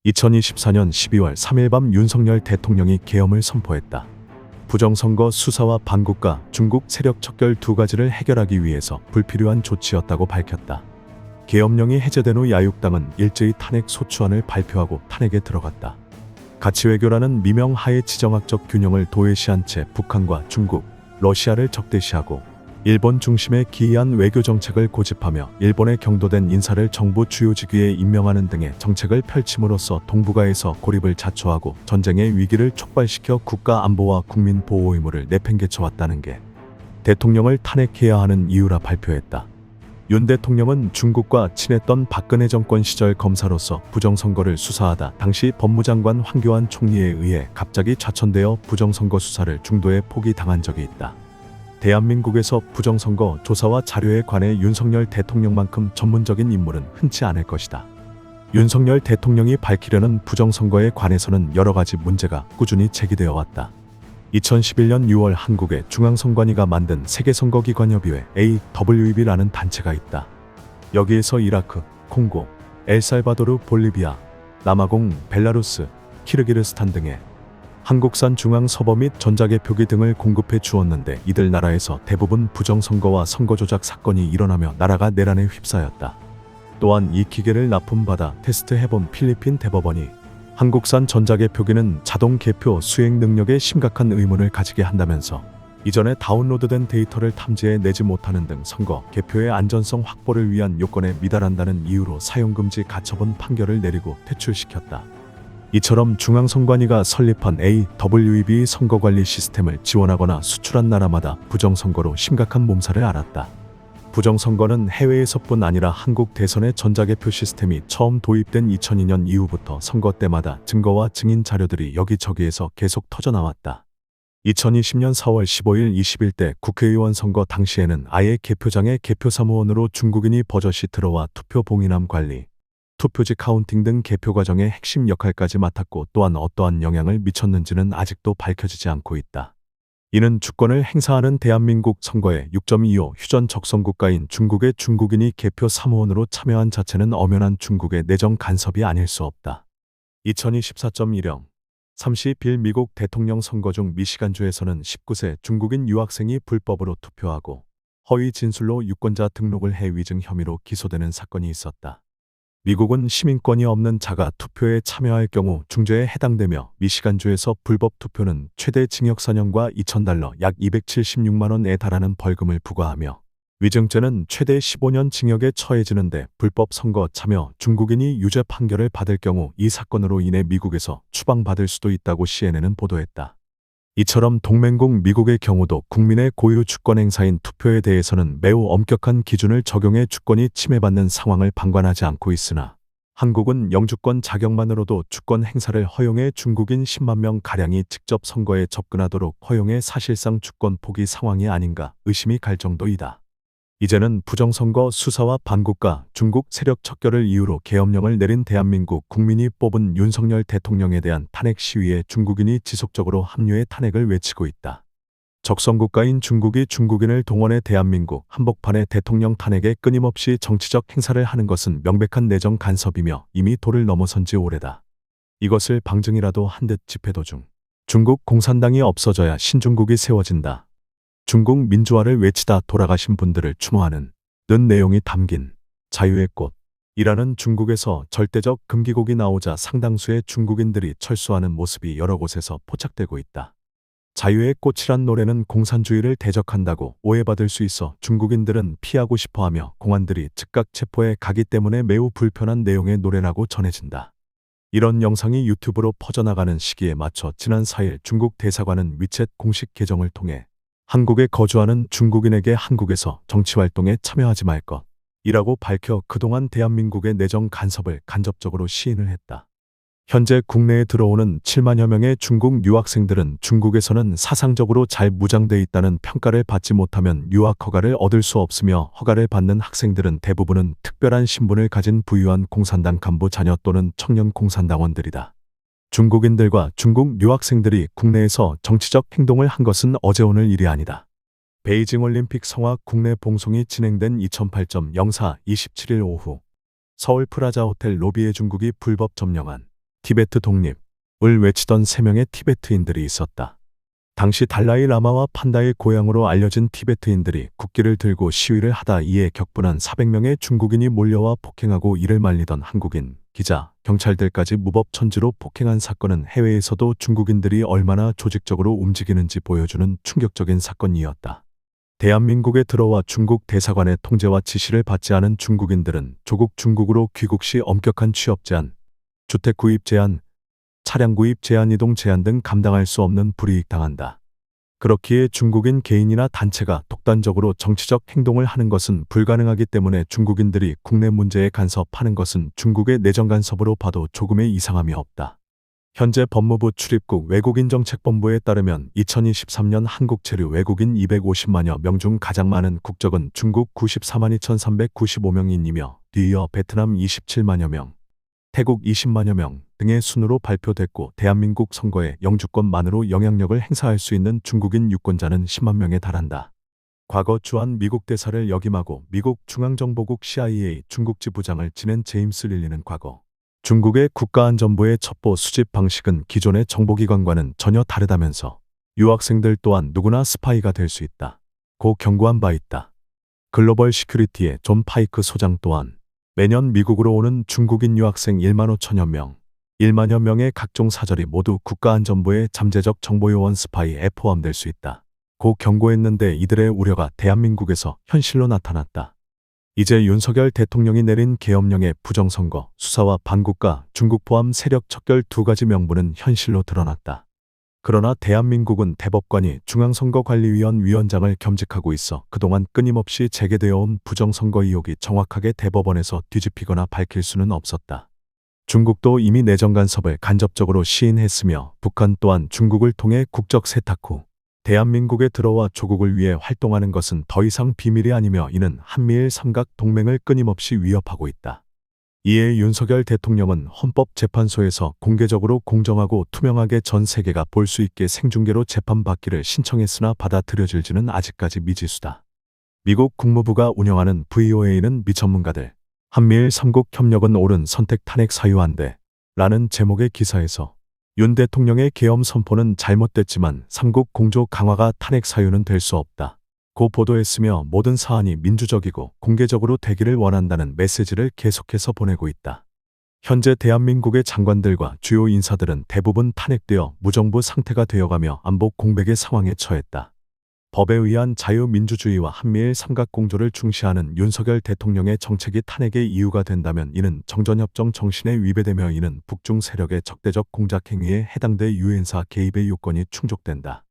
2024년 12월 3일 밤 윤석열 대통령이 계엄을 선포했다. 부정선거 수사와 반국가, 중국 세력 척결 두 가지를 해결하기 위해서 불필요한 조치였다고 밝혔다. 계엄령이 해제된 후 야육당은 일제히 탄핵 소추안을 발표하고 탄핵에 들어갔다. 가치외교라는 미명 하에 지정학적 균형을 도외시한 채 북한과 중국, 러시아를 적대시하고 일본 중심의 기이한 외교 정책을 고집하며 일본에 경도된 인사를 정부 주요 직위에 임명하는 등의 정책을 펼침으로써 동북아에서 고립을 자초하고 전쟁의 위기를 촉발시켜 국가 안보와 국민 보호 의무를 내팽개쳐왔다는 게 대통령을 탄핵해야 하는 이유라 발표했다. 윤 대통령은 중국과 친했던 박근혜 정권 시절 검사로서 부정선거를 수사하다 당시 법무장관 황교안 총리에 의해 갑자기 좌천되어 부정선거 수사를 중도에 포기당한 적이 있다. 대한민국에서 부정선거 조사와 자료에 관해 윤석열 대통령만큼 전문적인 인물은 흔치 않을 것이다. 윤석열 대통령이 밝히려는 부정선거에 관해서는 여러 가지 문제가 꾸준히 제기되어 왔다. 2011년 6월 한국의 중앙선관위가 만든 세계선거기관협의회 AWEB라는 단체가 있다. 여기에서 이라크, 콩고, 엘살바도르, 볼리비아, 남아공, 벨라루스, 키르기르스탄 등의 한국산 중앙서버 및 전자개표기 등을 공급해 주었는데 이들 나라에서 대부분 부정선거와 선거조작 사건이 일어나며 나라가 내란에 휩싸였다. 또한 이 기계를 납품받아 테스트해본 필리핀 대법원이 한국산 전자개표기는 자동 개표 수행 능력에 심각한 의문을 가지게 한다면서 이전에 다운로드된 데이터를 탐지해 내지 못하는 등 선거 개표의 안전성 확보를 위한 요건에 미달한다는 이유로 사용금지 가처분 판결을 내리고 퇴출시켰다. 이처럼 중앙선관위가 설립한 AWEB 선거관리 시스템을 지원하거나 수출한 나라마다 부정선거로 심각한 몸살을 앓았다. 부정선거는 해외에서뿐 아니라 한국 대선의 전자개표 시스템이 처음 도입된 2002년 이후부터 선거 때마다 증거와 증인 자료들이 여기저기에서 계속 터져나왔다. 2020년 4월 15일 21대 국회의원 선거 당시에는 아예 개표장에 개표사무원으로 중국인이 버젓이 들어와 투표 봉인함 관리, 투표지 카운팅 등 개표 과정의 핵심 역할까지 맡았고 또한 어떠한 영향을 미쳤는지는 아직도 밝혀지지 않고 있다. 이는 주권을 행사하는 대한민국 선거에 6.25 휴전 적성국가인 중국의 중국인이 개표 사무원으로 참여한 자체는 엄연한 중국의 내정 간섭이 아닐 수 없다. 2024.10 30일 미국 대통령 선거 중 미시간주에서는 19세 중국인 유학생이 불법으로 투표하고 허위 진술로 유권자 등록을 해 위증 혐의로 기소되는 사건이 있었다. 미국은 시민권이 없는 자가 투표에 참여할 경우 중죄에 해당되며 미시간주에서 불법 투표는 최대 징역 4년과 $2,000 약 276만 원에 달하는 벌금을 부과하며 위증죄는 최대 15년 징역에 처해지는데 불법 선거 참여 중국인이 유죄 판결을 받을 경우 이 사건으로 인해 미국에서 추방받을 수도 있다고 CNN은 보도했다. 이처럼 동맹국 미국의 경우도 국민의 고유 주권 행사인 투표에 대해서는 매우 엄격한 기준을 적용해 주권이 침해받는 상황을 방관하지 않고 있으나 한국은 영주권 자격만으로도 주권 행사를 허용해 중국인 10만 명 가량이 직접 선거에 접근하도록 허용해 사실상 주권 포기 상황이 아닌가 의심이 갈 정도이다. 이제는 부정선거 수사와 반국가, 중국 세력 척결을 이유로 계엄령을 내린 대한민국 국민이 뽑은 윤석열 대통령에 대한 탄핵 시위에 중국인이 지속적으로 합류해 탄핵을 외치고 있다. 적성국가인 중국이 중국인을 동원해 대한민국 한복판에 대통령 탄핵에 끊임없이 정치적 행사를 하는 것은 명백한 내정 간섭이며 이미 도를 넘어선 지 오래다. 이것을 방증이라도 한 듯 집회 도중 중국 공산당이 없어져야 신중국이 세워진다. 중국 민주화를 외치다 돌아가신 분들을 추모하는 는 내용이 담긴 자유의 꽃이라는 중국에서 절대적 금기곡이 나오자 상당수의 중국인들이 철수하는 모습이 여러 곳에서 포착되고 있다. 자유의 꽃이란 노래는 공산주의를 대적한다고 오해받을 수 있어 중국인들은 피하고 싶어하며 공안들이 즉각 체포해 가기 때문에 매우 불편한 내용의 노래라고 전해진다. 이런 영상이 유튜브로 퍼져나가는 시기에 맞춰 지난 4일 중국 대사관은 위챗 공식 계정을 통해 한국에 거주하는 중국인에게 한국에서 정치활동에 참여하지 말 것이라고 밝혀 그동안 대한민국의 내정 간섭을 간접적으로 시인을 했다. 현재 국내에 들어오는 7만여 명의 중국 유학생들은 중국에서는 사상적으로 잘 무장돼 있다는 평가를 받지 못하면 유학 허가를 얻을 수 없으며 허가를 받는 학생들은 대부분은 특별한 신분을 가진 부유한 공산당 간부 자녀 또는 청년 공산당원들이다. 중국인들과 중국 유학생들이 국내에서 정치적 행동을 한 것은 어제 오늘 일이 아니다. 베이징 올림픽 성화 국내 봉송이 진행된 2008.04 27일 오후 서울 프라자 호텔 로비에 중국이 불법 점령한 티베트 독립을 외치던 3명의 티베트인들이 있었다. 당시 달라이 라마와 판다의 고향으로 알려진 티베트인들이 국기를 들고 시위를 하다 이에 격분한 400명의 중국인이 몰려와 폭행하고 이를 말리던 한국인, 기자, 경찰들까지 무법천지로 폭행한 사건은 해외에서도 중국인들이 얼마나 조직적으로 움직이는지 보여주는 충격적인 사건이었다. 대한민국에 들어와 중국 대사관의 통제와 지시를 받지 않은 중국인들은 조국 중국으로 귀국 시 엄격한 취업 제한, 주택 구입 제한, 차량 구입 제한, 이동 제한 등 감당할 수 없는 불이익 당한다. 그렇기에 중국인 개인이나 단체가 독단적으로 정치적 행동을 하는 것은 불가능하기 때문에 중국인들이 국내 문제에 간섭하는 것은 중국의 내정 간섭으로 봐도 조금의 이상함이 없다. 현재 법무부 출입국 외국인정책본부에 따르면 2023년 한국 체류 외국인 250만여 명 중 가장 많은 국적은 중국 94만 2,395명이며 뒤이어 베트남 27만여 명, 태국 20만여 명 등의 순으로 발표됐고 대한민국 선거에 영주권만으로 영향력을 행사할 수 있는 중국인 유권자는 10만 명에 달한다. 과거 주한 미국 대사를 역임하고 미국 중앙정보국 CIA 중국지 부장을 지낸 제임스 릴리는 과거 중국의 국가안전부의 첩보 수집 방식은 기존의 정보기관과는 전혀 다르다면서 유학생들 또한 누구나 스파이가 될 수 있다 고 경고한 바 있다. 글로벌 시큐리티의 존 파이크 소장 또한 매년 미국으로 오는 중국인 유학생 1만 5천여 명, 1만여 명의 각종 사절이 모두 국가안전부의 잠재적 정보요원 스파이에 포함될 수 있다 고 경고했는데 이들의 우려가 대한민국에서 현실로 나타났다. 이제 윤석열 대통령이 내린 계엄령의 부정선거, 수사와 반국가, 중국 포함 세력 척결 2가지 명분은 현실로 드러났다. 그러나 대한민국은 대법관이 중앙선거관리위원 위원장을 겸직하고 있어 그동안 끊임없이 제기되어 온 부정선거 의혹이 정확하게 대법원에서 뒤집히거나 밝힐 수는 없었다. 중국도 이미 내정 간섭을 간접적으로 시인했으며 북한 또한 중국을 통해 국적 세탁 후 대한민국에 들어와 조국을 위해 활동하는 것은 더 이상 비밀이 아니며 이는 한미일 삼각 동맹을 끊임없이 위협하고 있다. 이에 윤석열 대통령은 헌법재판소에서 공개적으로 공정하고 투명하게 전 세계가 볼 수 있게 생중계로 재판받기를 신청했으나 받아들여질지는 아직까지 미지수다. 미국 국무부가 운영하는 VOA는 미전문가들, 한미일 3국 협력은 옳은 선택 탄핵 사유한데 라는 제목의 기사에서 윤 대통령의 계엄 선포는 잘못됐지만 3국 공조 강화가 탄핵 사유는 될 수 없다 고 보도했으며 모든 사안이 민주적이고 공개적으로 되기를 원한다는 메시지를 계속해서 보내고 있다. 현재 대한민국의 장관들과 주요 인사들은 대부분 탄핵되어 무정부 상태가 되어가며 안보 공백의 상황에 처했다. 법에 의한 자유민주주의와 한미일 삼각공조를 중시하는 윤석열 대통령의 정책이 탄핵의 이유가 된다면 이는 정전협정 정신에 위배되며 이는 북중 세력의 적대적 공작 행위에 해당돼 유엔사 개입의 요건이 충족된다.